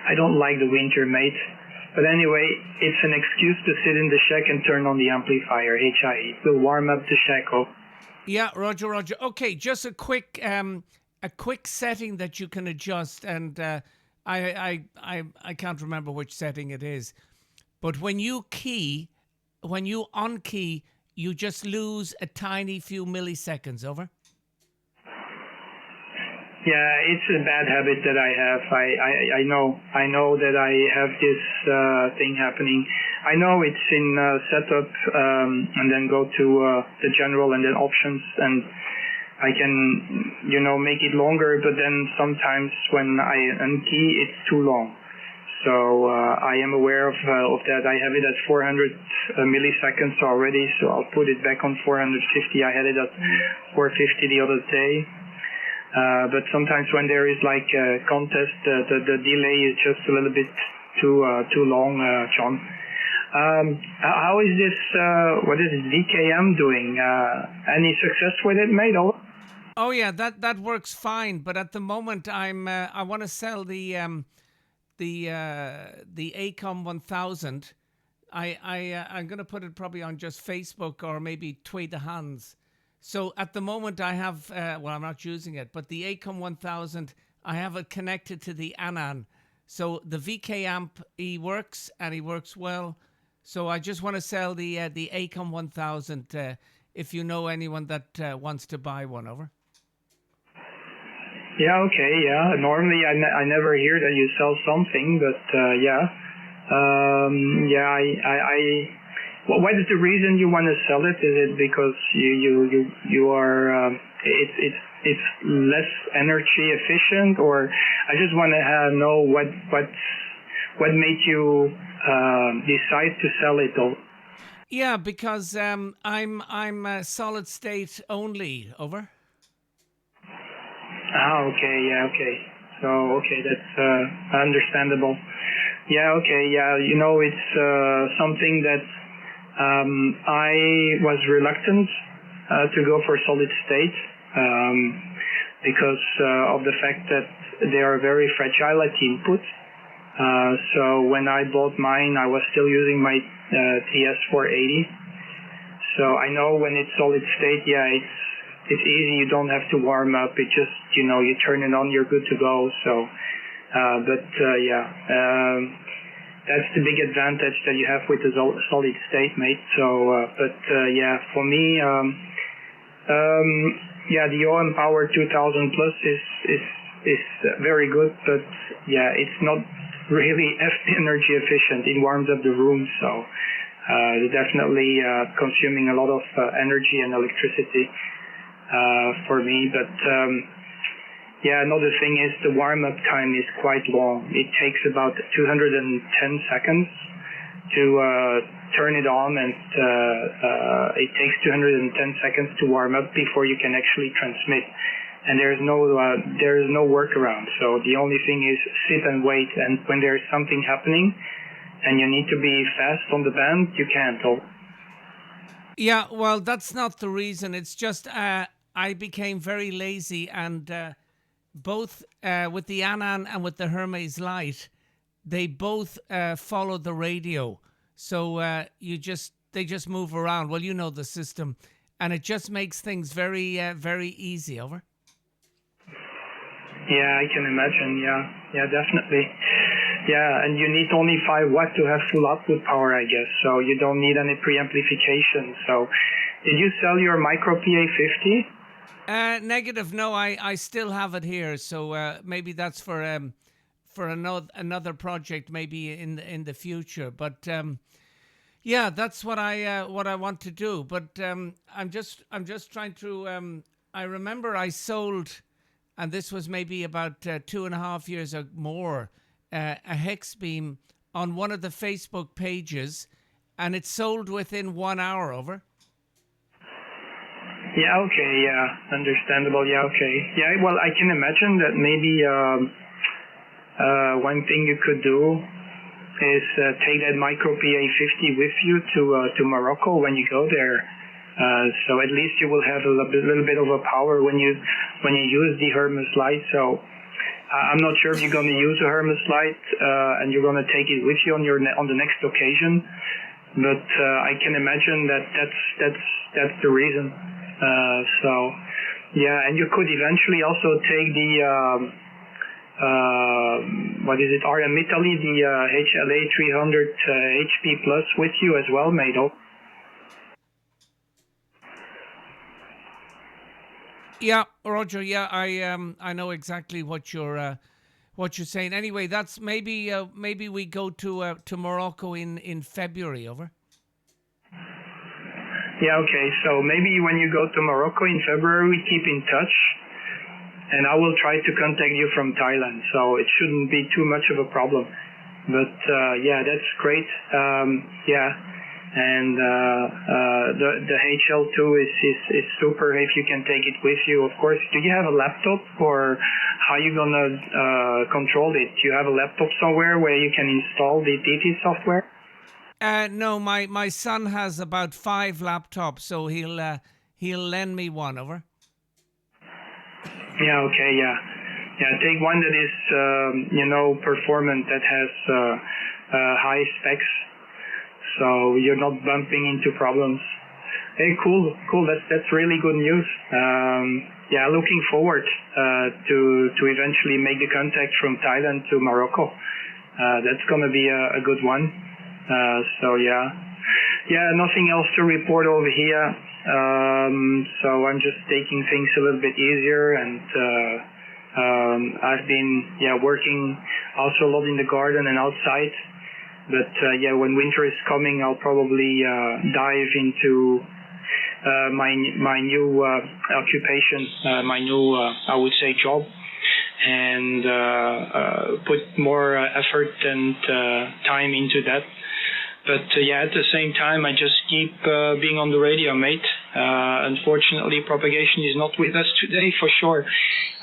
I don't like the winter, mate. But anyway, it's an excuse to sit in the shack and turn on the amplifier. HIE. It will warm up the shack. Oh. Yeah, Roger. Okay, just a quick setting that you can adjust, and I can't remember which setting it is, but when you on key, you just lose a tiny few milliseconds. Over. Yeah, it's a bad habit that I have. I know that I have this thing happening. I know it's in setup, and then go to the general and then options, and I can, make it longer, but then sometimes when I unkey, it's too long. So I am aware of that. I have it at 400 milliseconds already, so I'll put it back on 450. I had it at 450 the other day. But sometimes when there is like a contest, the delay is just a little bit too long, John. How is this, what is it, VKM doing? Any success with it, mate? Oh yeah, that works fine. But at the moment, I want to sell the ACOM 1000. I'm going to put it probably on just Facebook or maybe Tweet the Hands. So at the moment I have, I'm not using it, but the ACOM 1000, I have it connected to the ANAN. So the VK amp, he works and he works well. So I just want to sell the ACOM 1000 if you know anyone that wants to buy one. Over. Yeah, okay, yeah. Normally I never hear that you sell something, but yeah. What is the reason you want to sell it? Is it because you are it's less energy efficient, or I just want to know what made you decide to sell it? Or yeah, because I'm solid state only. Over. Okay, yeah, okay. So okay, that's understandable. Yeah, okay, yeah. It's something that. I was reluctant to go for solid state because of the fact that they are very fragile at input. So when I bought mine, I was still using my TS480. So I know when it's solid state, yeah, it's easy. You don't have to warm up. It just, you turn it on, you're good to go. So, that's the big advantage that you have with the solid state, mate. So, for me, the ON Power 2000 Plus is very good, but yeah, it's not really energy efficient. It warms up the room, so definitely consuming a lot of energy and electricity for me. But another thing is the warm-up time is quite long. It takes about 210 seconds to turn it on, and it takes 210 seconds to warm up before you can actually transmit. And there is no workaround. So the only thing is sit and wait. And when there is something happening, and you need to be fast on the band, you can't. Yeah, well, that's not the reason. It's just I became very lazy and. Both with the ANAN and with the Hermes Light, they both follow the radio. So they just move around. Well, you know the system, and it just makes things very very easy. Over. Yeah, I can imagine. Yeah, definitely. Yeah, and you need only 5 watts to have full output power, I guess. So you don't need any preamplification. So, did you sell your Micro PA50? Negative. No, I still have it here. So maybe that's for another project, maybe in the future. But that's what I want to do. But I'm just trying to. I remember I sold, and this was maybe about 2.5 years or more, a hex beam on one of the Facebook pages, and it sold within 1 hour. Over. Yeah, okay, yeah, understandable, yeah, okay. Yeah, well, I can imagine that maybe one thing you could do is take that Micro PA50 with you to Morocco when you go there. So at least you will have a little bit of a power when you use the Hermes Light. So I'm not sure if you're going to use a Hermes light and you're going to take it with you on on the next occasion, but I can imagine that's the reason. So yeah, and you could eventually also take the what is it, RM Italy, the HLA 300 HP Plus with you as well, mate. Yeah, Roger. Yeah, I know exactly what you're saying. Anyway, that's maybe we go to Morocco in February. Over. Yeah, okay. So maybe when you go to Morocco in February, we keep in touch, and I will try to contact you from Thailand. So it shouldn't be too much of a problem. But yeah, that's great. Yeah. And the HL2 is super if you can take it with you. Of course, do you have a laptop, or how are you gonna control it? Do you have a laptop somewhere where you can install the DT software? No, my son has about 5 laptops, so he'll lend me one. Over. Yeah. Okay. Yeah. Yeah. Take one that is performant, that has high specs, so you're not bumping into problems. Hey, cool. That's really good news. Yeah, looking forward to eventually make the contact from Thailand to Morocco. That's gonna be a good one. So yeah, nothing else to report over here. So I'm just taking things a little bit easier, and I've been working also a lot in the garden and outside. But yeah, when winter is coming, I'll probably dive into my new occupation, my new I would say job, and put more effort and time into that. But yeah, at the same time, I just keep being on the radio, mate. Unfortunately, propagation is not with us today, for sure.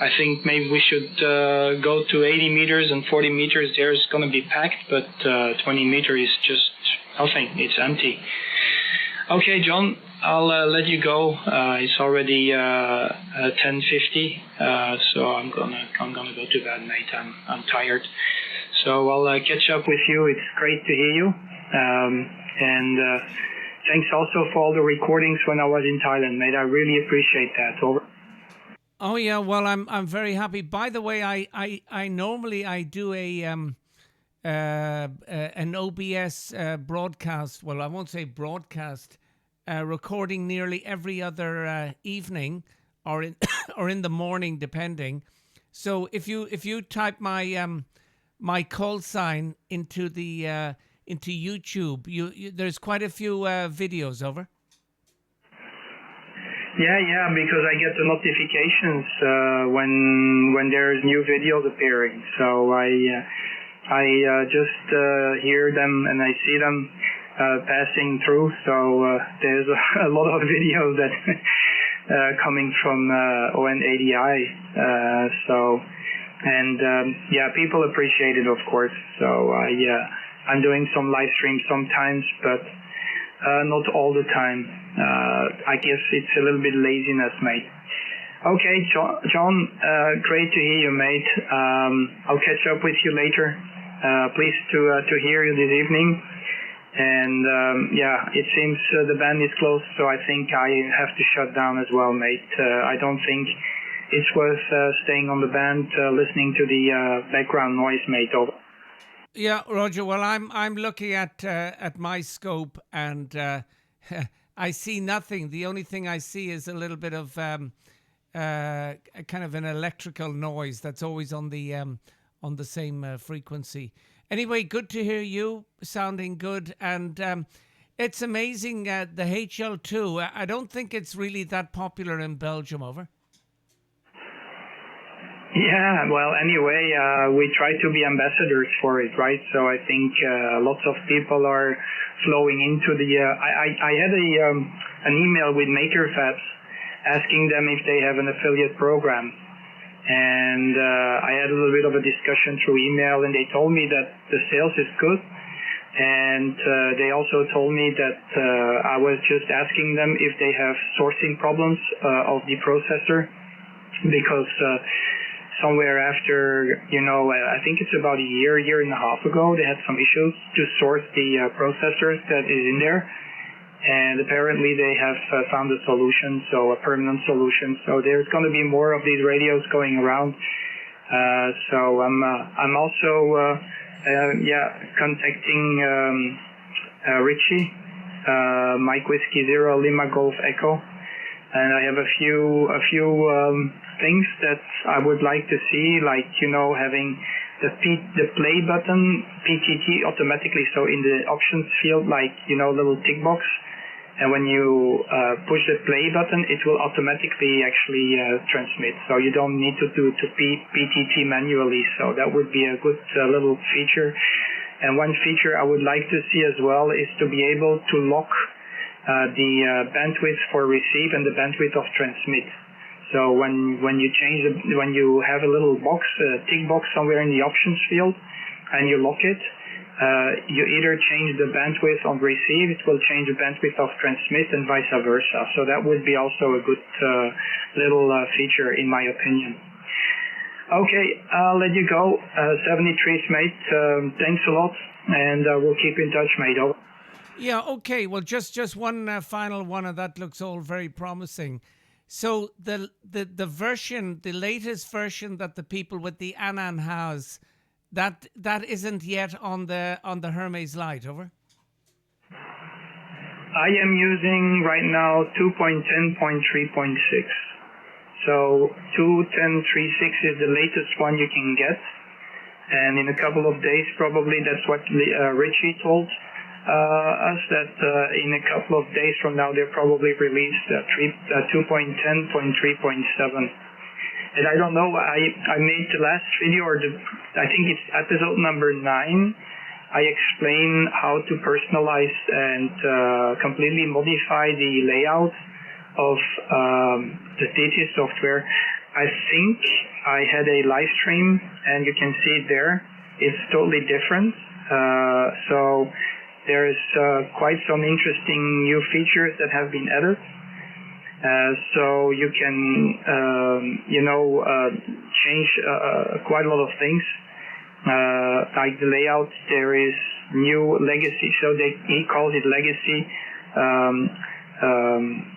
I think maybe we should go to 80 meters and 40 meters. There's going to be packed, but 20 meters is just nothing. It's empty. Okay, John, I'll let you go. It's already 10:50, so I'm gonna go to bed, mate. I'm tired. So I'll catch up with you. It's great to hear you. And thanks also for all the recordings when I was in Thailand, mate. I really appreciate that. Over. Oh yeah, well I'm very happy. By the way, I normally I do an OBS broadcast. Well, I won't say broadcast, recording nearly every other evening, or in or in the morning, depending. So if you type my call sign into the into YouTube, there's quite a few videos. Over. Yeah, because I get the notifications when there's new videos appearing. So I just hear them and I see them passing through. So there's a lot of videos that coming from ON7OFF. Yeah, people appreciate it, of course. So I'm doing some live streams sometimes, but not all the time. I guess it's a little bit laziness, mate. Okay, John, great to hear you, mate. I'll catch up with you later. Pleased to hear you this evening. And yeah, it seems the band is closed, so I think I have to shut down as well, mate. I don't think it's worth staying on the band, listening to the background noise, mate. Over. Yeah, Roger. Well, I'm looking at my scope, and I see nothing. The only thing I see is a little bit of kind of an electrical noise that's always on the same frequency. Anyway, good to hear you sounding good, and it's amazing the HL2. I don't think it's really that popular in Belgium. Over. Yeah, well, anyway, we try to be ambassadors for it, right? So I think lots of people are flowing into the. I had an email with MakerFabs asking them if they have an affiliate program, and I had a little bit of a discussion through email, and they told me that the sales is good, and they also told me that I was just asking them if they have sourcing problems of the processor, because somewhere after, I think it's about a year and a half ago, they had some issues to source the processors that is in there. And apparently they have found a solution, so a permanent solution. So there's going to be more of these radios going around. So I'm also contacting Richie, Mike Whiskey Zero Lima Golf Echo, and I have a few things that I would like to see, like having the play button PTT automatically, so in the options field, like little tick box. And when you push the play button, it will automatically actually transmit. So you don't need to do PTT manually. So that would be a good little feature. And one feature I would like to see as well is to be able to lock the bandwidth for receive and the bandwidth of transmit. So when you have a little box, a tick box somewhere in the options field, and you lock it, you either change the bandwidth on receive, it will change the bandwidth of transmit, and vice versa. So that would be also a good little feature, in my opinion. Okay, I'll let you go. 73's, mate. Thanks a lot, and we'll keep in touch, mate. Over. Yeah, okay. Well, just one final one, and that looks all very promising. So the version, the latest version that the people with the Anan has, that isn't yet on the Hermes Lite, over? I am using right now 2.10.3.6. So 2.10.3.6 is the latest one you can get. And in a couple of days, probably, that's what Richie told us, that in a couple of days from now, they'll probably release 2.10.3.7. And I don't know, I made the last video, I think it's episode number 9. I explain how to personalize and completely modify the layout of the DT software. I think I had a live stream, and you can see it there. It's totally different. So there's quite some interesting new features that have been added. So you can, change quite a lot of things. Like the layout, there is new legacy. So he calls it legacy.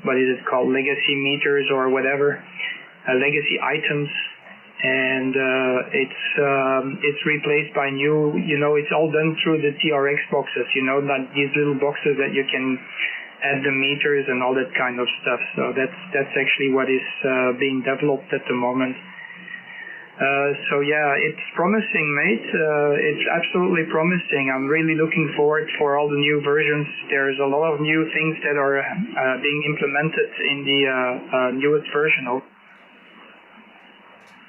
What is it called? Legacy meters or whatever. Legacy items. And it's replaced by new. It's all done through the TRX boxes. That these little boxes that you can add the meters and all that kind of stuff. So that's actually what is being developed at the moment. So yeah, it's promising, mate. It's absolutely promising. I'm really looking forward for all the new versions. There's a lot of new things that are being implemented in the newest version.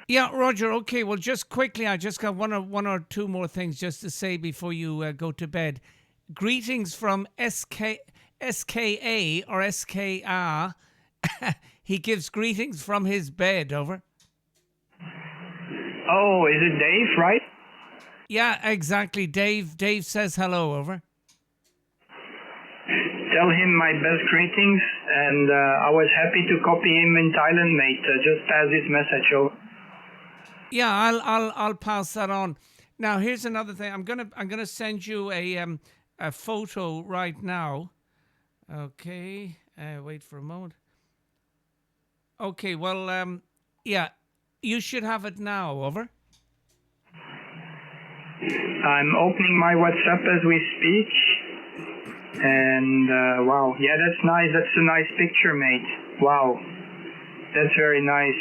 Yeah, Roger. Okay, well, just quickly, I just got one or two more things just to say before you go to bed. Greetings from SKA or SKR. He gives greetings from his bed, over. Oh, is it Dave, right? Yeah, exactly. Dave says hello, over. Tell him my best greetings, and I was happy to copy him in Thailand, mate. Just pass this message over. Yeah, I'll pass that on. Now, here's another thing. I'm gonna send you a photo right now. Okay, wait for a moment. Okay, well, yeah, you should have it now, over. I'm opening my WhatsApp as we speak, and wow, yeah, that's nice. That's a nice picture, mate. Wow, that's very nice.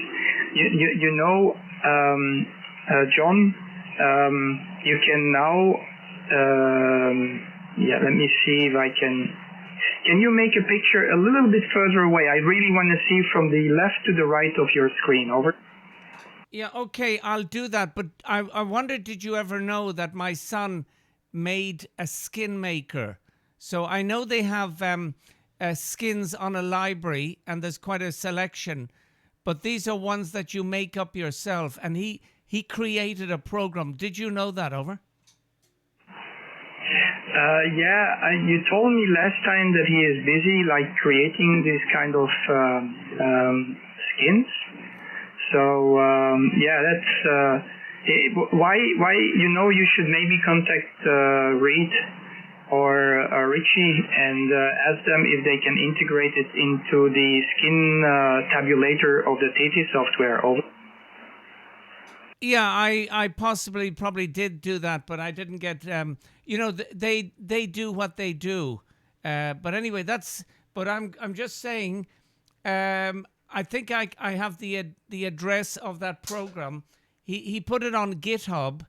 John, you can now. Yeah, let me see if I can. Can you make a picture a little bit further away? I really want to see from the left to the right of your screen. Over. Yeah, okay, I'll do that. But I wondered, did you ever know that my son made a skin maker? So I know they have skins on a library, and there's quite a selection. But these are ones that you make up yourself. And he created a program. Did you know that, over? You told me last time that he is busy, like, creating this kind of skins. So yeah, that's why you should maybe contact Reed or Richie and ask them if they can integrate it into the skin tabulator of the TT software. Yeah, I probably did do that, but I didn't get. They do what they do. But anyway, But I'm just saying. I think I have the address of that program. He put it on GitHub.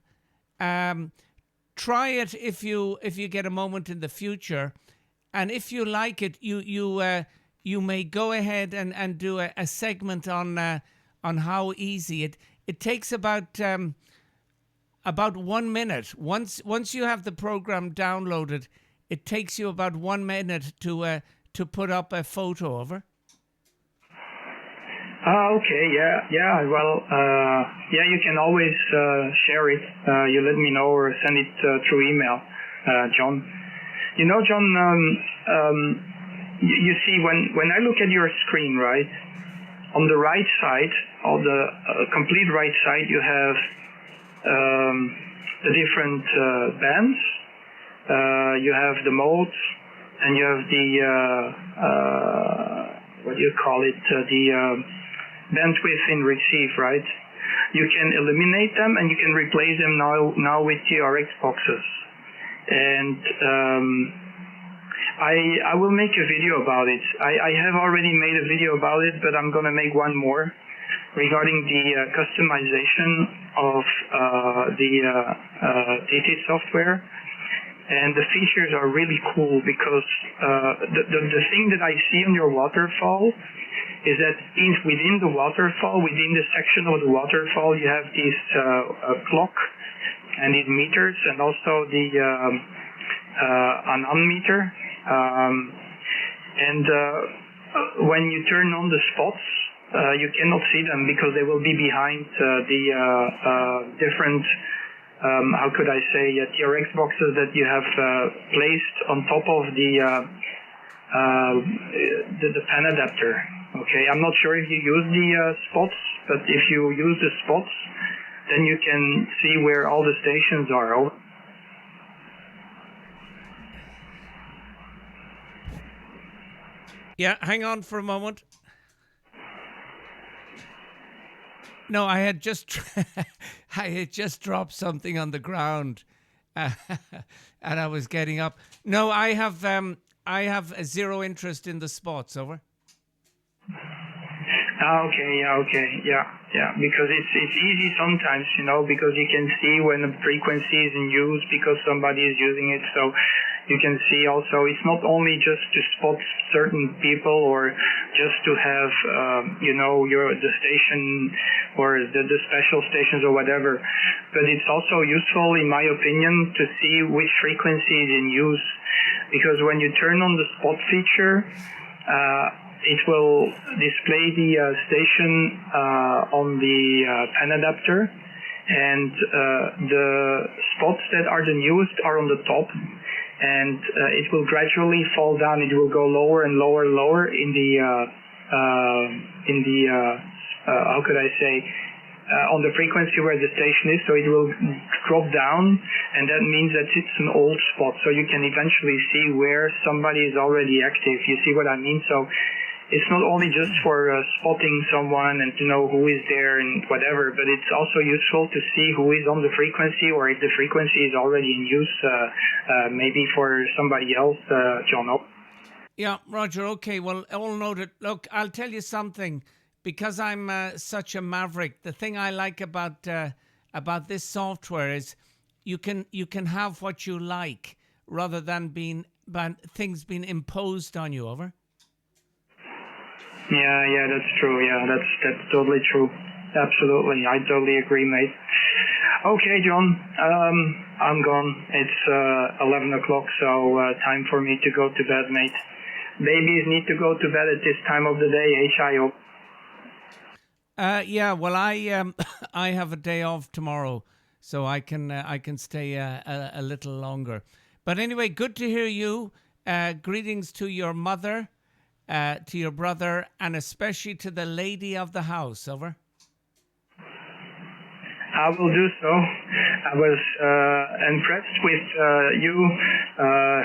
Try it if you get a moment in the future, and if you like it, you may go ahead and do a segment on how easy it takes about 1 minute. Once you have the program downloaded, it takes you about 1 minute to put up a photo of her. Okay, yeah. Well, yeah, you can always share it. You let me know or send it through email, John. You know, John, you see, when I look at your screen, right, on the right side, on the complete right side, you have the different bands. You have the modes, and you have the what do you call it? The bandwidth in receive, right? You can eliminate them and you can replace them now with TRX boxes. And I will make a video about it. I have already made a video about it, but I'm gonna make one more regarding the customization of the TT software. And the features are really cool because the thing that I see on your waterfall is that within the waterfall, within the section of the waterfall, you have this clock and these meters, and also the an meter. When you turn on the spots, you cannot see them because they will be behind the different, how could I say, TRX boxes that you have placed on top of the pen adapter. Okay, I'm not sure if you use the spots, but if you use the spots, then you can see where all the stations are. Yeah, hang on for a moment. No, I had just dropped something on the ground, and I was getting up. No, I have a zero interest in the spots. Over. Yeah. Because it's easy sometimes, because you can see when a frequency is in use because somebody is using it. So you can see also it's not only just to spot certain people or just to have the station or the special stations or whatever, but it's also useful, in my opinion, to see which frequency is in use, because when you turn on the spot feature, it will display the station on the pen adapter, and the spots that are the newest are on the top, and it will gradually fall down. It will go lower and lower and lower in the how could I say, on the frequency where the station is, so it will drop down, and that means that it's an old spot, so you can eventually see where somebody is already active. You see what I mean? So it's not only just for spotting someone and to know who is there and whatever, but it's also useful to see who is on the frequency, or if the frequency is already in use, maybe for somebody else, John. Yeah, Roger, okay, well, all noted. Look, I'll tell you something. Because I'm such a maverick, the thing I like about this software is you can have what you like rather than things being imposed on you. Over. Yeah, that's true. Yeah, that's totally true. Absolutely, I totally agree, mate. Okay, John, I'm gone. It's 11 o'clock, so time for me to go to bed, mate. Babies need to go to bed at this time of the day. HIO. Yeah, well, I have a day off tomorrow, so I can stay a little longer. But anyway, good to hear you. Greetings to your mother, to your brother, and especially to the lady of the house. Over. I will do so. I was impressed with you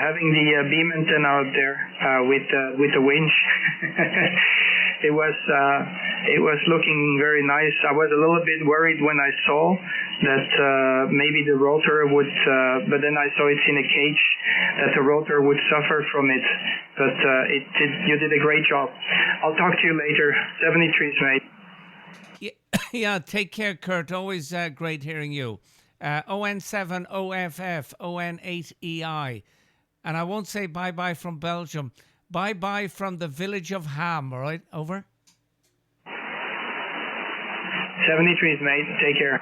having the beam antenna out there with the winch. It was looking very nice. I was a little bit worried when I saw that maybe the rotor would, but then I saw it's in a cage, that the rotor would suffer from it. But you did a great job. I'll talk to you later. 73s, mate. Yeah, take care, Kurt. Always great hearing you. ON7OFF, ON8EI. And I won't say bye-bye from Belgium. Bye-bye from the village of Ham, all right? Over? 73s, mate. Take care.